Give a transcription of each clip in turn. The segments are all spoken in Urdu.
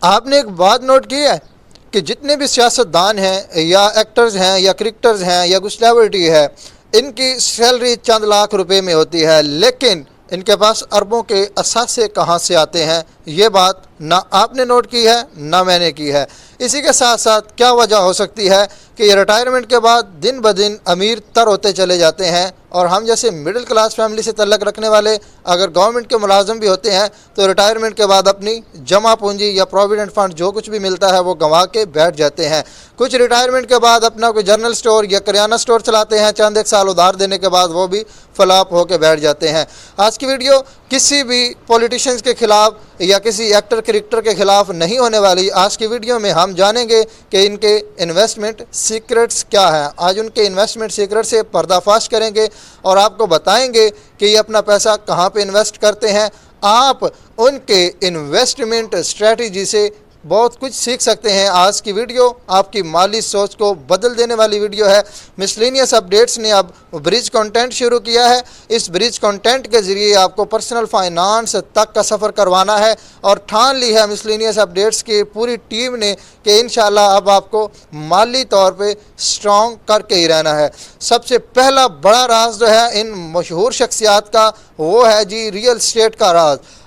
آپ نے ایک بات نوٹ کی ہے کہ جتنے بھی سیاستدان ہیں یا ایکٹرز ہیں یا کرکٹرز ہیں یا کوئی سلیبریٹی ہے، ان کی سیلری چند لاکھ روپے میں ہوتی ہے، لیکن ان کے پاس اربوں کے اثاثے کہاں سے آتے ہیں؟ یہ بات نہ آپ نے نوٹ کی ہے نہ میں نے کی ہے۔ اسی کے ساتھ ساتھ کیا وجہ ہو سکتی ہے کہ یہ ریٹائرمنٹ کے بعد دن بدن امیر تر ہوتے چلے جاتے ہیں، اور ہم جیسے مڈل کلاس فیملی سے تعلق رکھنے والے اگر گورنمنٹ کے ملازم بھی ہوتے ہیں تو ریٹائرمنٹ کے بعد اپنی جمع پونجی یا پروویڈنٹ فنڈ جو کچھ بھی ملتا ہے وہ گنوا کے بیٹھ جاتے ہیں۔ کچھ ریٹائرمنٹ کے بعد اپنا کوئی جنرل سٹور یا کریانہ سٹور چلاتے ہیں، چند ایک سال ادھار دینے کے بعد وہ بھی فلاپ ہو کے بیٹھ جاتے ہیں۔ آج کی ویڈیو کسی بھی پولیٹیشنز کے خلاف یا کسی ایکٹر کرکٹر کے خلاف نہیں ہونے والی۔ آج کی ویڈیو میں ہم جانیں گے کہ ان کے انویسٹمنٹ سیکرٹس کیا ہیں۔ آج ان کے انویسٹمنٹ سیکرٹ سے پردہ فاش کریں گے اور آپ کو بتائیں گے کہ یہ اپنا پیسہ کہاں پہ انویسٹ کرتے ہیں۔ آپ ان کے انویسٹمنٹ اسٹریٹجی سے بہت کچھ سیکھ سکتے ہیں۔ آج کی ویڈیو آپ کی مالی سوچ کو بدل دینے والی ویڈیو ہے۔ مسلینیس اپڈیٹس نے اب برج کنٹینٹ شروع کیا ہے۔ اس برج کنٹینٹ کے ذریعے آپ کو پرسنل فائنانس تک کا سفر کروانا ہے، اور ٹھان لی ہے مسلینیس اپڈیٹس کی پوری ٹیم نے کہ انشاءاللہ اب آپ کو مالی طور پہ سٹرونگ کر کے ہی رہنا ہے۔ سب سے پہلا بڑا راز جو ہے ان مشہور شخصیات کا وہ ہے جی ریئل اسٹیٹ کا راز۔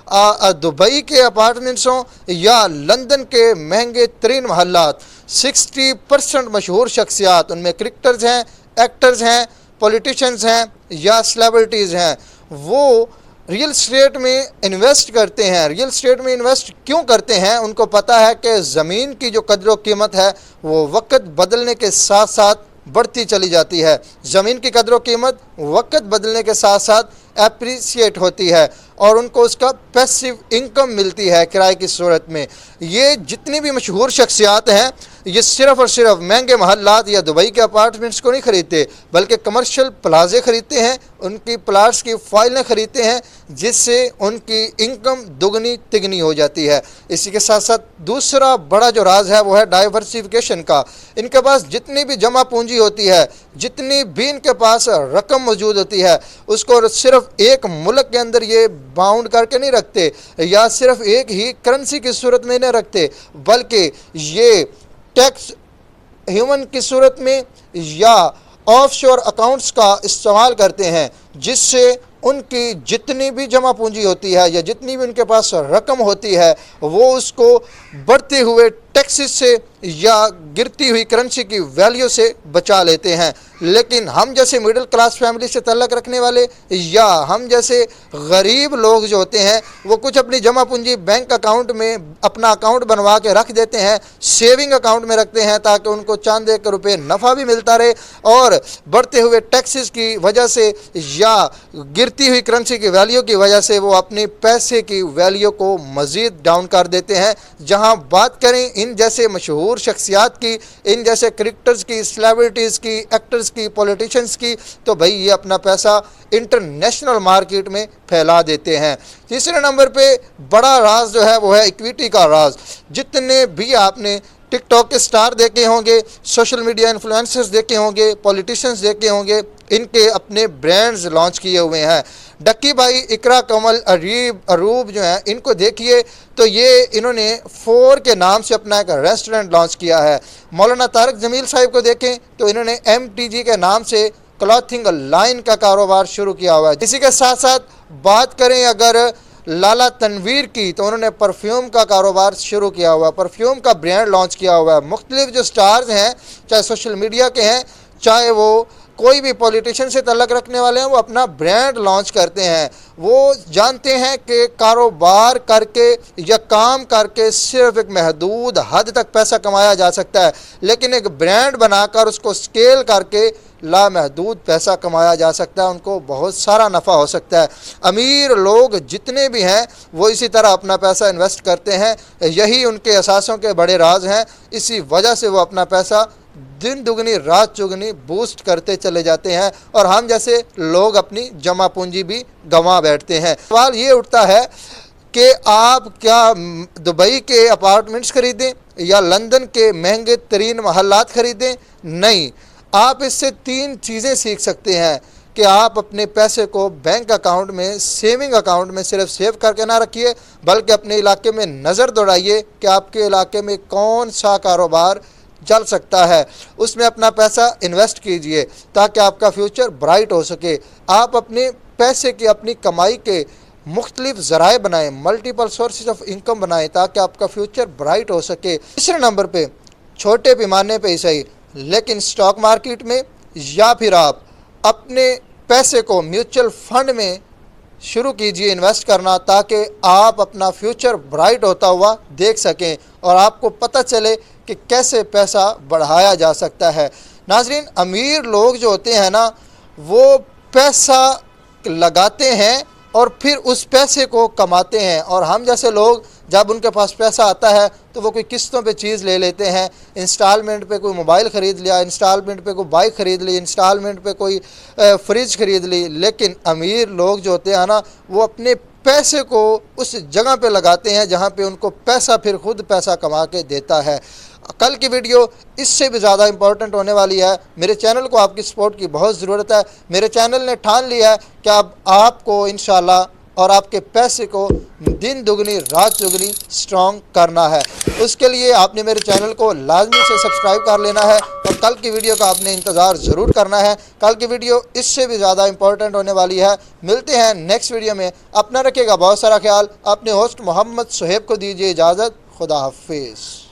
دبئی کے اپارٹمنٹس ہوں یا لندن کے مہنگے ترین محلات، 60% مشہور شخصیات، ان میں کرکٹرز ہیں، ایکٹرز ہیں، پولیٹیشنز ہیں یا سلیبریٹیز ہیں، وہ ریئل اسٹیٹ میں انویسٹ کرتے ہیں۔ ریئل اسٹیٹ میں انویسٹ کیوں کرتے ہیں؟ ان کو پتہ ہے کہ زمین کی جو قدر و قیمت ہے وہ وقت بدلنے کے ساتھ ساتھ بڑھتی چلی جاتی ہے۔ زمین کی قدر و قیمت وقت بدلنے کے ساتھ ساتھ اپریسیٹ ہوتی ہے، اور ان کو اس کا پیسیو انکم ملتی ہے کرائے کی صورت میں۔ یہ جتنی بھی مشہور شخصیات ہیں یہ صرف اور صرف مہنگے محلات یا دبئی کے اپارٹمنٹس کو نہیں خریدتے، بلکہ کمرشل پلازے خریدتے ہیں، ان کی پلاٹس کی فائلیں خریدتے ہیں، جس سے ان کی انکم دگنی تگنی ہو جاتی ہے۔ اسی کے ساتھ ساتھ دوسرا بڑا جو راز ہے وہ ہے ڈائیورسیفیکیشن کا۔ ان کے پاس جتنی بھی جمع پونجی ہوتی ہے، جتنی بھی ان کے پاس رقم موجود ہوتی ہے، اس کو صرف ایک ملک کے اندر یہ باؤنڈ کر کے نہیں رکھتے یا صرف ایک ہی کرنسی کی صورت میں نہیں رکھتے، بلکہ یہ ٹیکس ہیومن کی صورت میں یا آف شور اکاؤنٹس کا استعمال کرتے ہیں، جس سے ان کی جتنی بھی جمع پونجی ہوتی ہے یا جتنی بھی ان کے پاس رقم ہوتی ہے وہ اس کو بڑھتے ہوئے ٹیکسز سے یا گرتی ہوئی کرنسی کی ویلیو سے بچا لیتے ہیں۔ لیکن ہم جیسے مڈل کلاس فیملی سے تعلق رکھنے والے یا ہم جیسے غریب لوگ جو ہوتے ہیں وہ کچھ اپنی جمع پونجی بینک اکاؤنٹ میں اپنا اکاؤنٹ بنوا کے رکھ دیتے ہیں، سیونگ اکاؤنٹ میں رکھتے ہیں، تاکہ ان کو چند ایک روپے نفع بھی ملتا رہے، اور بڑھتے ہوئے ٹیکسز کی وجہ سے یا گرتی ہوئی کرنسی کی ویلیو کی وجہ سے وہ اپنے پیسے کی ویلیو کو مزید ڈاؤن کر دیتے ہیں۔ جہاں بات کریں ان جیسے مشہور شخصیات کی، ان جیسے کرکٹرز کی، سلیبریٹیز کی، ایکٹرز کی، پولیٹیشنز کی، تو بھئی یہ اپنا پیسہ انٹرنیشنل مارکیٹ میں پھیلا دیتے ہیں۔ تیسرے نمبر پہ بڑا راز جو ہے وہ ہے ایکویٹی کا راز۔ جتنے بھی آپ نے ٹک ٹاک کے سٹار دیکھے ہوں گے، سوشل میڈیا انفلوئنسرز دیکھے ہوں گے، پولیٹیشنز دیکھے ہوں گے، ان کے اپنے برانڈز لانچ کیے ہوئے ہیں۔ ڈکی بھائی، اقرا کمل، اروب جو ہیں، ان کو دیکھیے تو یہ انہوں نے 4 کے نام سے اپنا ایک ریسٹورنٹ لانچ کیا ہے۔ مولانا طارق جمیل صاحب کو دیکھیں تو انہوں نے MTG کے نام سے کلاتھنگ لائن کا کاروبار شروع کیا ہوا ہے۔ اسی کے ساتھ ساتھ بات کریں اگر لالا تنویر کی، تو انہوں نے پرفیوم کا کاروبار شروع کیا ہوا ہے، پرفیوم کا برانڈ لانچ کیا ہوا ہے۔ مختلف جو سٹارز ہیں، چاہے سوشل میڈیا کے ہیں، چاہے وہ کوئی بھی پولیٹیشن سے تعلق رکھنے والے ہیں، وہ اپنا برانڈ لانچ کرتے ہیں۔ وہ جانتے ہیں کہ کاروبار کر کے یا کام کر کے صرف ایک محدود حد تک پیسہ کمایا جا سکتا ہے، لیکن ایک برانڈ بنا کر اس کو سکیل کر کے لامحدود پیسہ کمایا جا سکتا ہے، ان کو بہت سارا نفع ہو سکتا ہے۔ امیر لوگ جتنے بھی ہیں وہ اسی طرح اپنا پیسہ انویسٹ کرتے ہیں، یہی ان کے اثاثوں کے بڑے راز ہیں۔ اسی وجہ سے وہ اپنا پیسہ دن دگنی رات چگنی بوسٹ کرتے چلے جاتے ہیں، اور ہم جیسے لوگ اپنی جمع پونجی بھی گنوا بیٹھتے ہیں۔ سوال یہ اٹھتا ہے کہ آپ کیا دبئی کے اپارٹمنٹس خریدیں یا لندن کے مہنگے ترین محلات خریدیں؟ نہیں، آپ اس سے 3 چیزیں سیکھ سکتے ہیں کہ آپ اپنے پیسے کو بینک اکاؤنٹ میں سیونگ اکاؤنٹ میں صرف سیو کر کے نہ رکھیے، بلکہ اپنے علاقے میں نظر دوڑائیے کہ آپ کے علاقے میں کون سا کاروبار چل سکتا ہے، اس میں اپنا پیسہ انویسٹ کیجئے تاکہ آپ کا فیوچر برائٹ ہو سکے۔ آپ اپنے پیسے کی، اپنی کمائی کے مختلف ذرائع بنائیں، ملٹیپل سورسز آف انکم بنائیں تاکہ آپ کا فیوچر برائٹ ہو سکے۔ تیسرے نمبر پہ چھوٹے پیمانے پہ ہی صحیح لیکن سٹاک مارکیٹ میں یا پھر آپ اپنے پیسے کو میوچل فنڈ میں شروع کیجئے انویسٹ کرنا تاکہ آپ اپنا فیوچر برائٹ ہوتا ہوا دیکھ سکیں اور آپ کو پتہ چلے کہ کیسے پیسہ بڑھایا جا سکتا ہے۔ ناظرین، امیر لوگ جو ہوتے ہیں نا، وہ پیسہ لگاتے ہیں اور پھر اس پیسے کو کماتے ہیں، اور ہم جیسے لوگ جب ان کے پاس پیسہ آتا ہے تو وہ کوئی قسطوں پہ چیز لے لیتے ہیں، انسٹالمنٹ پہ کوئی موبائل خرید لیا، انسٹالمنٹ پہ کوئی بائک خرید لی، انسٹالمنٹ پہ کوئی فریج خرید لی۔ لیکن امیر لوگ جو ہوتے ہیں نا، وہ اپنے پیسے کو اس جگہ پہ لگاتے ہیں جہاں پہ ان کو پیسہ پھر خود پیسہ کما کے دیتا ہے۔ کل کی ویڈیو اس سے بھی زیادہ امپورٹنٹ ہونے والی ہے۔ میرے چینل کو آپ کی سپورٹ کی بہت ضرورت ہے۔ میرے چینل نے ٹھان لیا ہے کہ اب آپ کو انشاءاللہ اور آپ کے پیسے کو دن دگنی رات چگنی سٹرونگ کرنا ہے۔ اس کے لیے آپ نے میرے چینل کو لازمی سے سبسکرائب کر لینا ہے اور کل کی ویڈیو کا آپ نے انتظار ضرور کرنا ہے۔ کل کی ویڈیو اس سے بھی زیادہ امپورٹنٹ ہونے والی ہے۔ ملتے ہیں نیکسٹ ویڈیو میں۔ اپنا رکھیے گا بہت سارا خیال۔ اپنے ہوسٹ محمد صہیب کو دیجیے اجازت۔ خدا حافظ۔